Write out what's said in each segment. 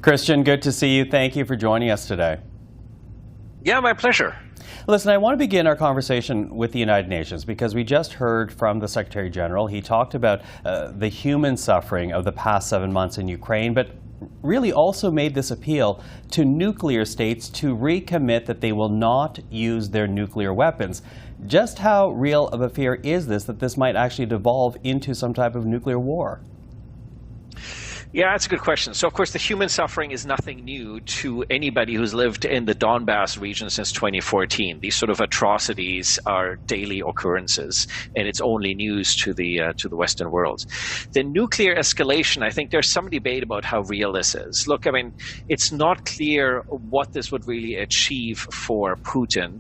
Christian, good to see you. Thank you for joining us today. Yeah, my pleasure. Listen, I want to begin our conversation with the United Nations because we just heard from the Secretary General. He talked about the human suffering of the past 7 months in Ukraine, but really also made this appeal to nuclear states to recommit that they will not use their nuclear weapons. Just how real of a fear is this, that this might actually devolve into some type of nuclear war? Yeah, that's a good question. So, of course, the human suffering is nothing new to anybody who's lived in the Donbass region since 2014. These sort of atrocities are daily occurrences, and it's only news to the Western world. The nuclear escalation, I think there's some debate about how real this is. Look, I mean, it's not clear what this would really achieve for Putin.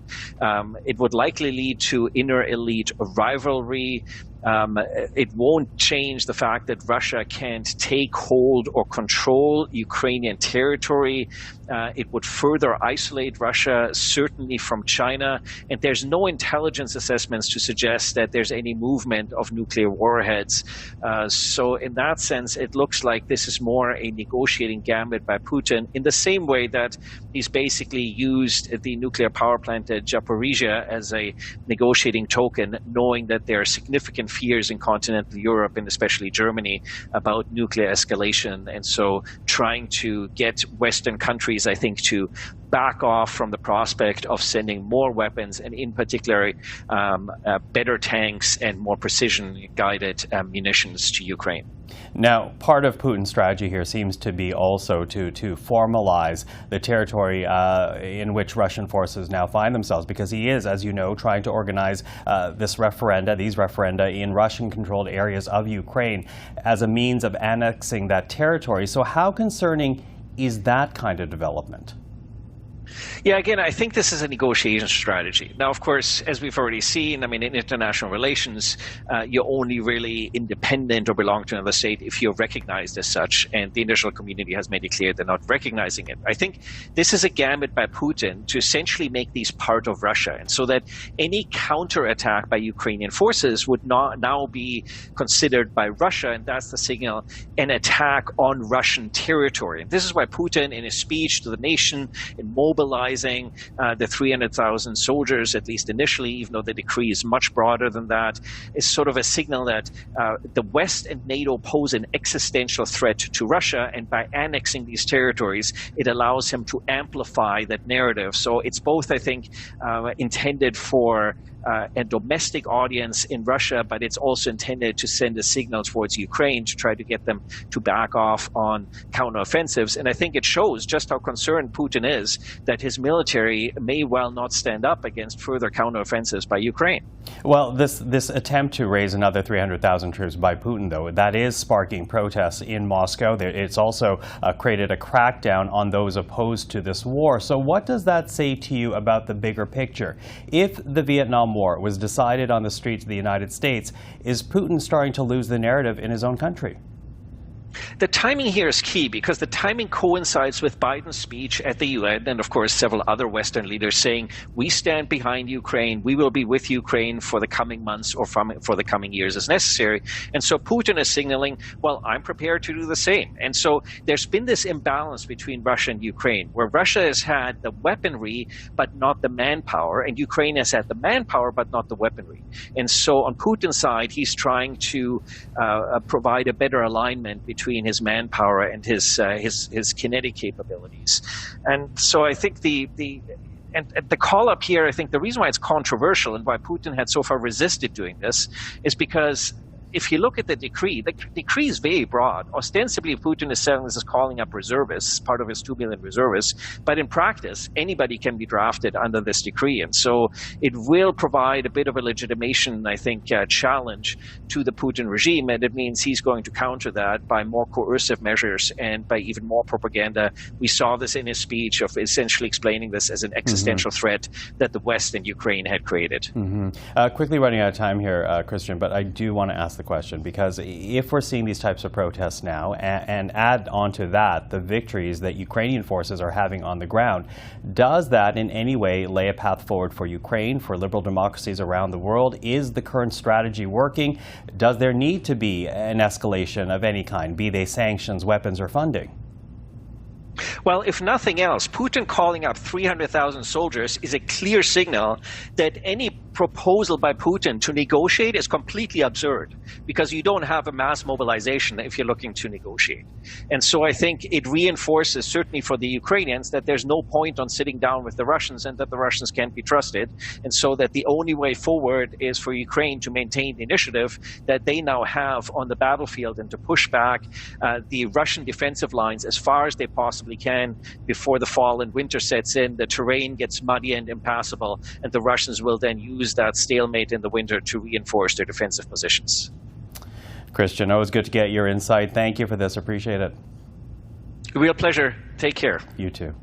It would likely lead to inner elite rivalry. It won't change the fact that Russia can't take hold or control Ukrainian territory. It would further isolate Russia, certainly from China. And there's no intelligence assessments to suggest that there's any movement of nuclear warheads. So in that sense, it looks like this is more a negotiating gambit by Putin, in the same way that he's basically used the nuclear power plant at Zaporizhia as a negotiating token, knowing that there are significant fears in continental Europe and especially Germany about nuclear escalation. And so trying to get Western countries, I think, to back off from the prospect of sending more weapons, and in particular better tanks and more precision-guided munitions to Ukraine. Now, part of Putin's strategy here seems to be also to formalize the territory in which Russian forces now find themselves, because he is, as you know, trying to organize these referenda in Russian-controlled areas of Ukraine as a means of annexing that territory. So how concerning is that kind of development? Yeah, again, I think this is a negotiation strategy. Now, of course, as we've already seen, I mean, in international relations, you're only really independent or belong to another state if you're recognized as such, and the international community has made it clear they're not recognizing it. I think this is a gambit by Putin to essentially make these part of Russia, and so that any counterattack by Ukrainian forces would not now be considered by Russia, and that's the signal, an attack on Russian territory. And this is why Putin, in his speech to the nation, in mobilizing the 300,000 soldiers, at least initially, even though the decree is much broader than that, is sort of a signal that the West and NATO pose an existential threat to Russia, and by annexing these territories, it allows him to amplify that narrative. So it's both, I think, intended for a domestic audience in Russia, but it's also intended to send a signal towards Ukraine to try to get them to back off on counteroffensives. And I think it shows just how concerned Putin is that his military may well not stand up against further counteroffensives by Ukraine. Well, this attempt to raise another 300,000 troops by Putin, though, that is sparking protests in Moscow. It's also created a crackdown on those opposed to this war. So what does that say to you about the bigger picture? If the Vietnam War was decided on the streets of the United States, is Putin starting to lose the narrative in his own country? The timing here is key, because the timing coincides with Biden's speech at the UN and, of course, several other Western leaders saying, we stand behind Ukraine, we will be with Ukraine for the coming months or for the coming years as necessary. And so Putin is signaling, well, I'm prepared to do the same. And so there's been this imbalance between Russia and Ukraine, where Russia has had the weaponry but not the manpower, and Ukraine has had the manpower but not the weaponry. And so on Putin's side, he's trying to provide a better alignment between his manpower and his kinetic capabilities. And so I think the call up here, I think the reason why it's controversial and why Putin had so far resisted doing this is because if you look at the decree is very broad. Ostensibly, Putin is saying this is calling up reservists, part of his 2 million reservists. But in practice, anybody can be drafted under this decree. And so it will provide a bit of a legitimation, I think, challenge to the Putin regime. And it means he's going to counter that by more coercive measures and by even more propaganda. We saw this in his speech of essentially explaining this as an existential threat that the West and Ukraine had created. Quickly running out of time here, Christian, but I do want to ask the question, because if we're seeing these types of protests now and add on to that the victories that Ukrainian forces are having on the ground, does that in any way lay a path forward for Ukraine, for liberal democracies around the world? Is the current strategy working? Does there need to be an escalation of any kind, be they sanctions, weapons, or funding? Well, if nothing else, Putin calling up 300,000 soldiers is a clear signal that any proposal by Putin to negotiate is completely absurd, because you don't have a mass mobilization if you're looking to negotiate. And so I think it reinforces, certainly for the Ukrainians, that there's no point on sitting down with the Russians and that the Russians can't be trusted. And so that the only way forward is for Ukraine to maintain the initiative that they now have on the battlefield and to push back the Russian defensive lines as far as they possibly can before the fall and winter sets in, the terrain gets muddy and impassable, and the Russians will then use that stalemate in the winter to reinforce their defensive positions. Christian, always good to get your insight. Thank you for this. Appreciate it. Real pleasure. Take care. You too.